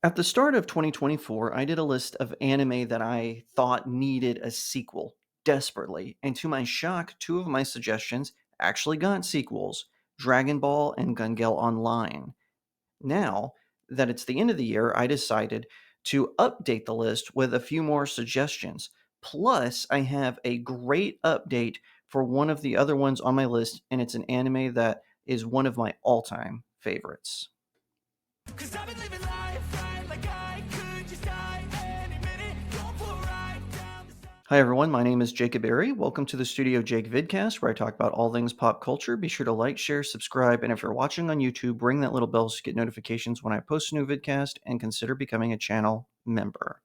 At the start of 2024, I did a list of anime that I thought needed a sequel desperately, and to my shock, two of my suggestions actually got sequels: Dragon Ball and Gun Gale Online. Now that it's the end of the year, I decided to update the list with a few more suggestions. Plus, I have a great update for one of the other ones on my list, and it's an anime that is one of my all time favorites. 'Cause I've been living life right like I could just die any minute. Going for a ride down the Hi everyone, my name is Jacob Berry. Welcome to the StudioJake vidcast where I talk about all things pop culture. Be sure to like, share, subscribe, and if you're watching on YouTube, ring that little bell so you get notifications when I post a new vidcast and consider becoming a channel member.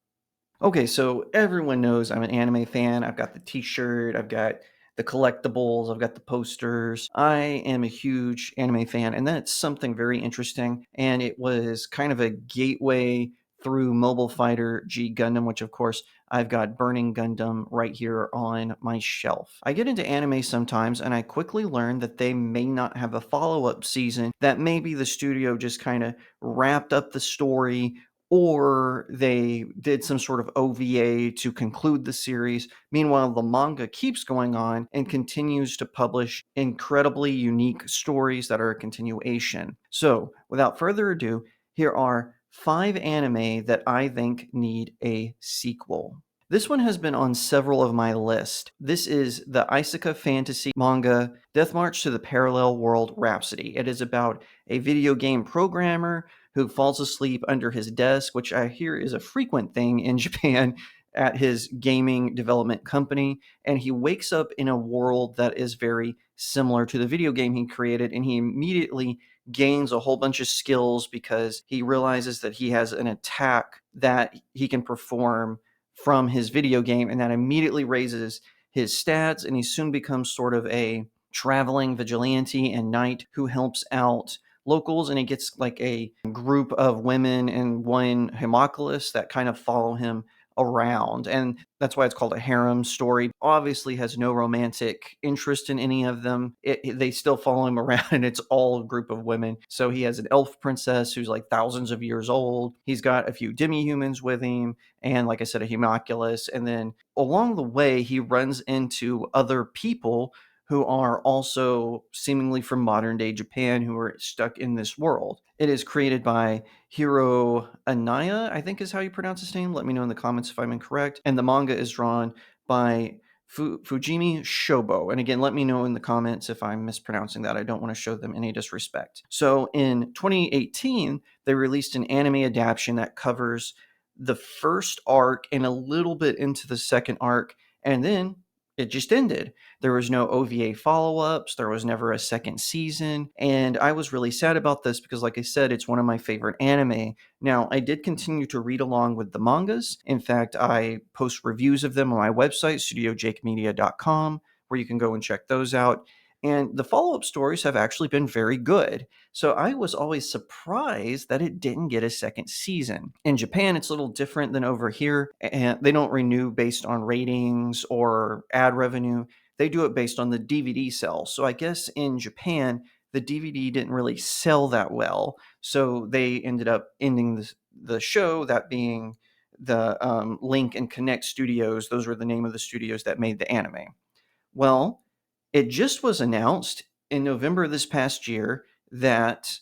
Okay, so everyone knows I'm an anime fan. I've got the t-shirt, I've got the collectibles, I've got the posters. I am a huge anime fan, and that's something very interesting. And it was kind of a gateway through Mobile Fighter G Gundam, which of course I've got Burning Gundam right here on my shelf. I get into anime sometimes, and I quickly learn that they may not have a follow-up season, that maybe the studio just kind of wrapped up the story or they did some sort of OVA to conclude the series. Meanwhile, the manga keeps going on and continues to publish incredibly unique stories that are a continuation. So, without further ado, here are 5 anime that I think need a sequel. This one has been on several of my lists. This is the Isekai fantasy manga Death March to the Parallel World Rhapsody. It is about a video game programmer who falls asleep under his desk, which I hear is a frequent thing in Japan at his gaming development company. And he wakes up in a world that is very similar to the video game he created, and he immediately gains a whole bunch of skills because he realizes that he has an attack that he can perform from his video game, and that immediately raises his stats, and he soon becomes sort of a traveling vigilante and knight who helps out locals, and he gets like a group of women and one homunculus that kind of follow him around, and that's why it's called a harem story. Obviously has no romantic interest in any of them. They still follow him around and it's all a group of women. So he has an elf princess who's like thousands of years old. He's got a few demi-humans with him, and like I said, a homunculus. And then along the way he runs into other people who are also seemingly from modern day Japan who are stuck in this world. It is created by Hiro Anaya, I think is how you pronounce his name. Let me know in the comments if I'm incorrect. And the manga is drawn by Fujimi Shobo. And again, let me know in the comments if I'm mispronouncing that. I don't want to show them any disrespect. So in 2018, they released an anime adaptation that covers the first arc and a little bit into the second arc, and then it just ended. There was no OVA follow-ups, there was never a second season, and I was really sad about this because, like I said, it's one of my favorite anime. Now, I did continue to read along with the mangas. In fact, I post reviews of them on my website, StudioJakeMedia.com, where you can go and check those out. And the follow-up stories have actually been very good. So I was always surprised that it didn't get a second season. In Japan, it's a little different than over here, and they don't renew based on ratings or ad revenue. They do it based on the DVD sales. So I guess in Japan, the DVD didn't really sell that well. So they ended up ending the show, that being the Link and Connect Studios. Those were the name of the studios that made the anime. Well, it just was announced in November this past year that,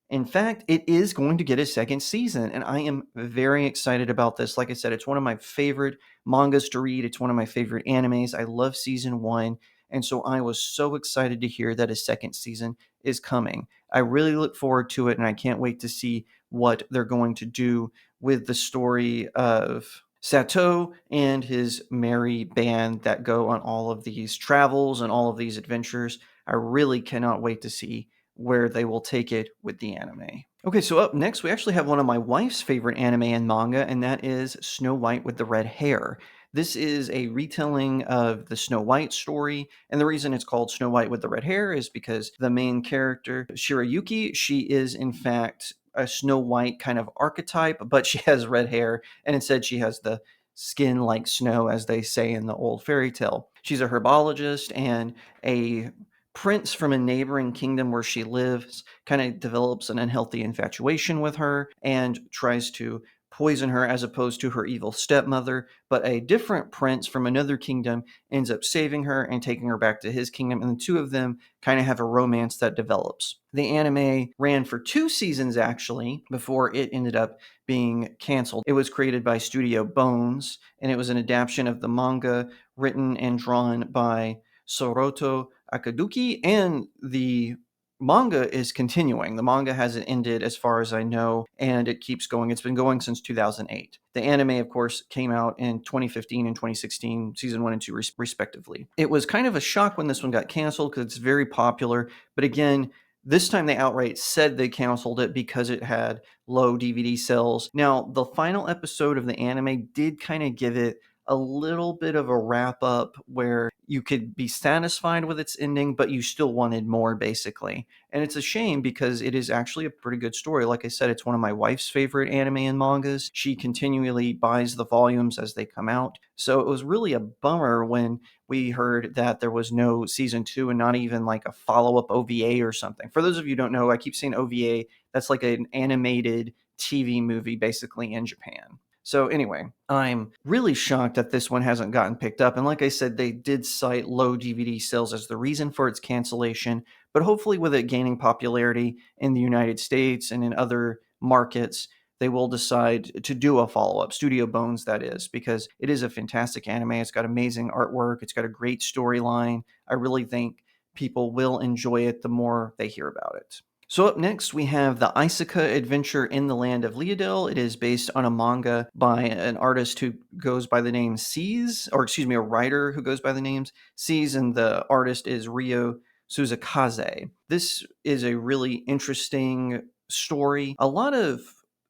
in fact, it is going to get a second season, and I am very excited about this. Like I said, it's one of my favorite mangas to read. It's one of my favorite animes. I love season one, and so I was so excited to hear that a second season is coming. I really look forward to it, and I can't wait to see what they're going to do with the story of Sato and his merry band that go on all of these travels and all of these adventures. I really cannot wait to see where they will take it with the anime. Okay, so up next, we actually have one of my wife's favorite anime and manga, and that is Snow White with the Red Hair. This is a retelling of the Snow White story, and the reason it's called Snow White with the Red Hair is because the main character, Shirayuki, she is in fact a Snow White kind of archetype, but she has red hair, and instead she has the skin like snow, as they say in the old fairy tale. She's a herbologist and a prince from a neighboring kingdom where she lives kind of develops an unhealthy infatuation with her and tries to poison her as opposed to her evil stepmother. But a different prince from another kingdom ends up saving her and taking her back to his kingdom, and the two of them kind of have a romance that develops. The anime ran for 2 seasons actually before it ended up being canceled. It was created by Studio Bones, and it was an adaptation of the manga written and drawn by Soroto Akaduki, and the manga is continuing. The manga hasn't ended as far as I know, and it keeps going. It's been going since 2008. The anime, of course, came out in 2015 and 2016, season 1 and 2 respectively. It was kind of a shock when this one got canceled because it's very popular, but again, this time they outright said they canceled it because it had low DVD sales. Now, the final episode of the anime did kind of give it a little bit of a wrap up where you could be satisfied with its ending, but you still wanted more, basically. And it's a shame because it is actually a pretty good story. Like I said, it's one of my wife's favorite anime and mangas. She continually buys the volumes as they come out. So it was really a bummer when we heard that there was no season 2 and not even like a follow up OVA or something. For those of you who don't know, I keep saying OVA. That's like an animated TV movie basically in Japan. So anyway, I'm really shocked that this one hasn't gotten picked up. And like I said, they did cite low DVD sales as the reason for its cancellation. But hopefully, with it gaining popularity in the United States and in other markets, they will decide to do a follow up, Studio Bones, that is, because it is a fantastic anime. It's got amazing artwork, it's got a great storyline. I really think people will enjoy it the more they hear about it. So up next, we have the Isuka Adventure in the Land of Leodel. It is based on a manga by an artist who goes by the name Seize, or excuse me, a writer who goes by the names Seize, and the artist is Ryo Suzakaze. This is a really interesting story. A lot of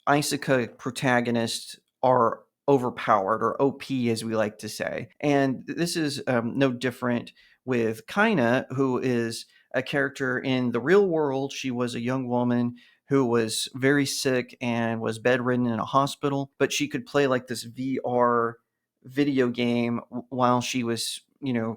Isuka protagonists are overpowered, or OP as we like to say. And this is no different with Kaina, who is a character in the real world. She was a young woman who was very sick and was bedridden in a hospital, but she could play like this VR video game while she was,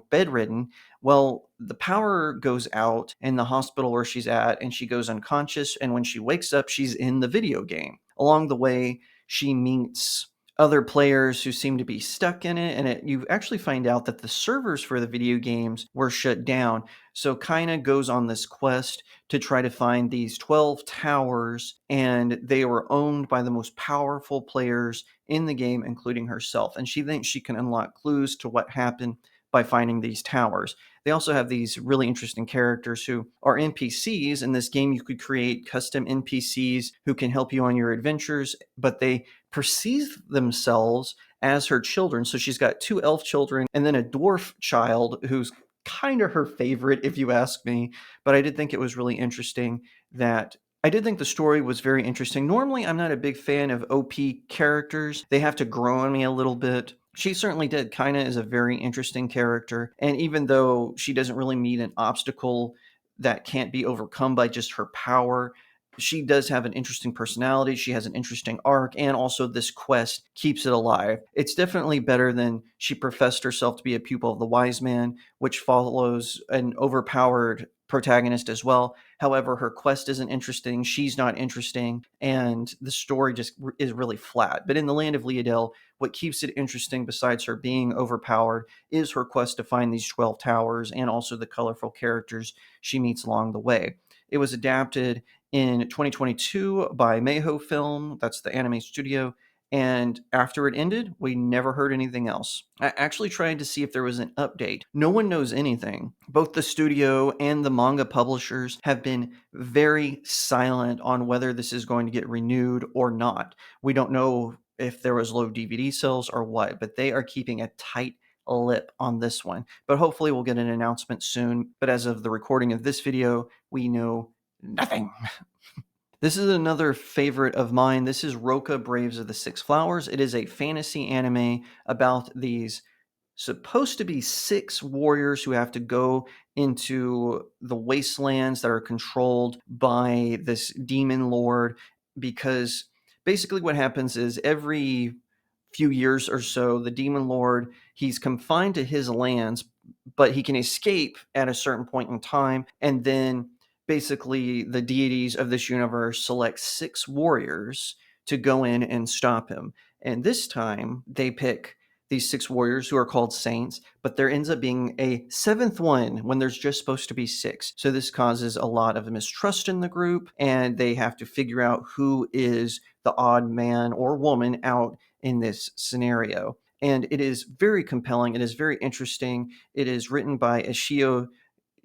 bedridden. Well, the power goes out in the hospital where she's at, and she goes unconscious. And when she wakes up, she's in the video game. Along the way, she meets other players who seem to be stuck in it, and you actually find out that the servers for the video games were shut down. So Kaina goes on this quest to try to find these 12 towers, and they were owned by the most powerful players in the game, including herself. And she thinks she can unlock clues to what happened by finding these towers. They also have these really interesting characters who are NPCs. In this game, you could create custom NPCs who can help you on your adventures, but they perceive themselves as her children. So she's got 2 elf children and then a dwarf child who's kind of her favorite, if you ask me. But I did think it was really interesting that I did think the story was very interesting. Normally, I'm not a big fan of OP characters. They have to grow on me a little bit. She certainly did. Kaina is a very interesting character. And even though she doesn't really meet an obstacle that can't be overcome by just her power, she does have an interesting personality. She has an interesting arc, and also this quest keeps it alive. It's definitely better than she professed herself to be a pupil of the wise man, which follows an overpowered protagonist as well. However, her quest isn't interesting. She's not interesting, and the story just is really flat. But in the Land of Leodel, what keeps it interesting, besides her being overpowered, is her quest to find these 12 towers and also the colorful characters she meets along the way. It was adapted in 2022 by Mayho Film, that's the anime studio. And after it ended, we never heard anything else. I actually tried to see if there was an update. No one knows anything. Both the studio and the manga publishers have been very silent on whether this is going to get renewed or not. We don't know if there was low DVD sales or what, but they are keeping a tight lip on this one. But hopefully we'll get an announcement soon. But as of the recording of this video, we know nothing. This is another favorite of mine. This is Roa Braves of the Six Flowers. It is a fantasy anime about these supposed to be 6 warriors who have to go into the wastelands that are controlled by this demon lord, because basically what happens is every few years or so, the demon lord, he's confined to his lands, but he can escape at a certain point in time. And then basically, the deities of this universe select 6 warriors to go in and stop him. And this time, they pick these 6 warriors who are called saints, but there ends up being a 7th one when there's just supposed to be 6. So this causes a lot of mistrust in the group, and they have to figure out who is the odd man or woman out in this scenario. And it is very compelling. It is very interesting. It is written by Ishio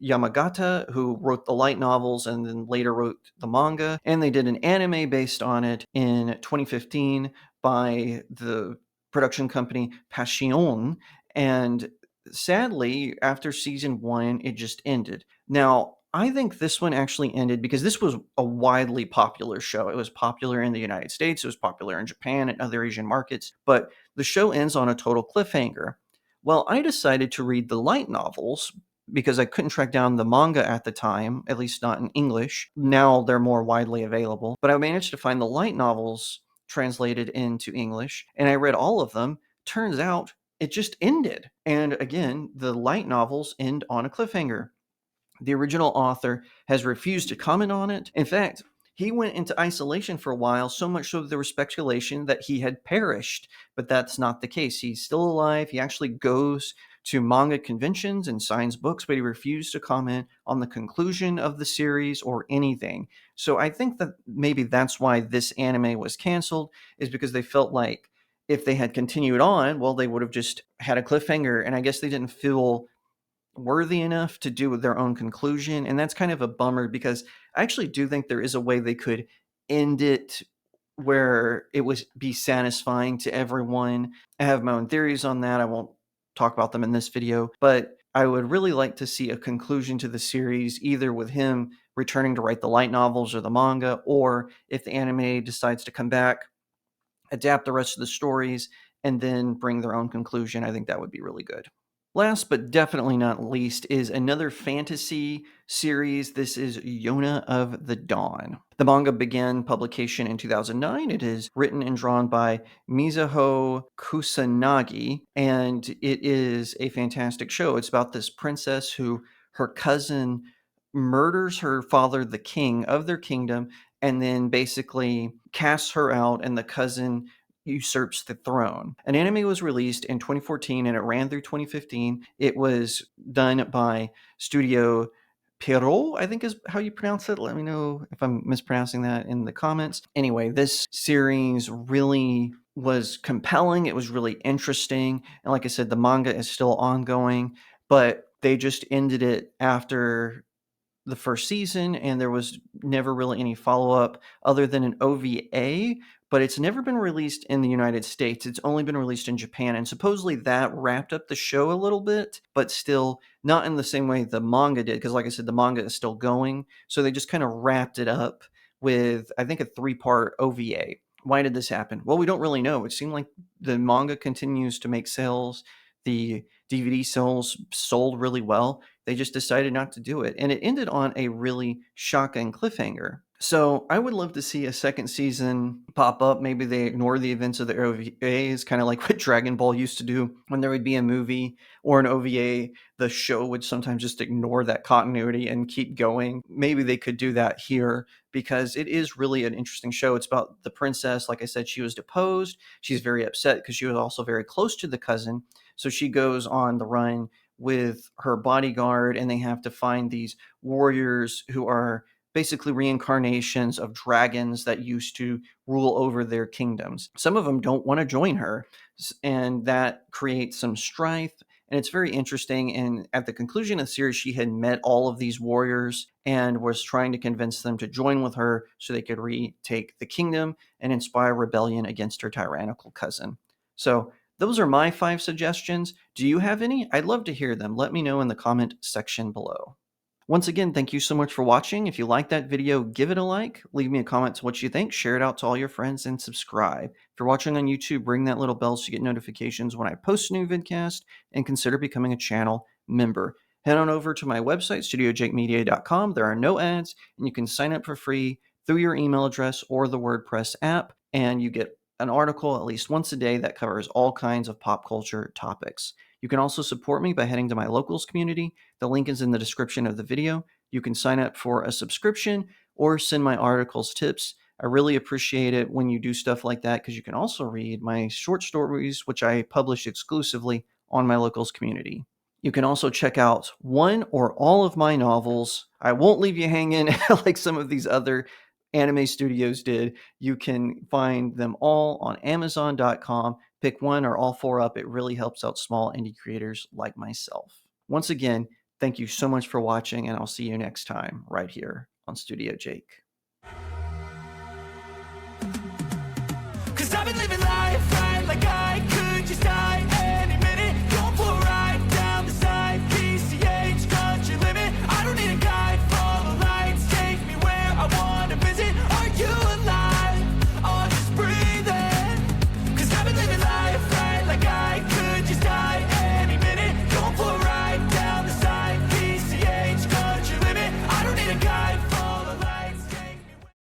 Yamagata, who wrote the light novels and then later wrote the manga. And they did an anime based on it in 2015 by the production company Passion. And sadly, after season 1, it just ended. Now, I think this one actually ended because this was a widely popular show. It was popular in the United States, it was popular in Japan and other Asian markets, but the show ends on a total cliffhanger. Well, I decided to read the light novels because I couldn't track down the manga at the time, at least not in English. Now they're more widely available, but I managed to find the light novels translated into English, and I read all of them. Turns out it just ended. And again, the light novels end on a cliffhanger. The original author has refused to comment on it. In fact, he went into isolation for a while, so much so that there was speculation that he had perished, but that's not the case. He's still alive. He actually goes to manga conventions and signs books, but he refused to comment on the conclusion of the series or anything. So I think that maybe that's why this anime was canceled, is because they felt like if they had continued on, well, they would have just had a cliffhanger, and I guess they didn't feel worthy enough to do with their own conclusion. And that's kind of a bummer because I actually do think there is a way they could end it where it would be satisfying to everyone. I have my own theories on that. I won't talk about them in this video, but I would really like to see a conclusion to the series, either with him returning to write the light novels or the manga, or if the anime decides to come back, adapt the rest of the stories, and then bring their own conclusion. I think that would be really good. Last but definitely not least is another fantasy series. This is Yona of the Dawn. The manga began publication in 2009. It is written and drawn by Mizuho Kusanagi, and it is a fantastic show. It's about this princess who her cousin murders her father, the king of their kingdom, and then basically casts her out, and the cousin usurps the throne. An anime was released in 2014 and it ran through 2015. It was done by Studio Pierrot, I think is how you pronounce it. Let me know if I'm mispronouncing that in the comments. Anyway, this series really was compelling. It was really interesting. And like I said, the manga is still ongoing, but they just ended it after the first season, and there was never really any follow-up other than an OVA, but it's never been released in the United States. It's only been released in Japan, and supposedly that wrapped up the show a little bit, but still not in the same way the manga did, because like I said, the manga is still going, so they just kind of wrapped it up with, I think, a 3-part OVA. Why did this happen? Well, we don't really know. It seemed like the manga continues to make sales. The DVD sales sold really well. They just decided not to do it. And it ended on a really shocking cliffhanger. So I would love to see a second season pop up. Maybe they ignore the events of the OVAs, kind of like what Dragon Ball used to do when there would be a movie or an OVA. The show would sometimes just ignore that continuity and keep going. Maybe they could do that here because it is really an interesting show. It's about the princess. Like I said, she was deposed. She's very upset because she was also very close to the cousin. So she goes on the run with her bodyguard, and they have to find these warriors who are basically reincarnations of dragons that used to rule over their kingdoms. Some of them don't want to join her, and that creates some strife. And it's very interesting. And at the conclusion of the series, she had met all of these warriors and was trying to convince them to join with her so they could retake the kingdom and inspire rebellion against her tyrannical cousin. So those are my 5 suggestions. Do you have any? I'd love to hear them. Let me know in the comment section below. Once again, thank you so much for watching. If you liked that video, give it a like, leave me a comment to what you think, share it out to all your friends, and subscribe. If you're watching on YouTube, ring that little bell so you get notifications when I post a new vidcast, and consider becoming a channel member. Head on over to my website, StudioJakeMedia.com. There are no ads, and you can sign up for free through your email address or the WordPress app, and you get an article at least once a day that covers all kinds of pop culture topics. You can also support me by heading to my locals community. The link is in the description of the video. You can sign up for a subscription or send my articles tips. I really appreciate it when you do stuff like that because you can also read my short stories, which I publish exclusively on my locals community. You can also check out one or all of my novels. I won't leave you hanging like some of these other anime studios did. You can find them all on Amazon.com. Pick one or all four up. It really helps out small indie creators like myself. Once again, thank you so much for watching, and I'll see you next time right here on Studio Jake. Cause I've been living life right like I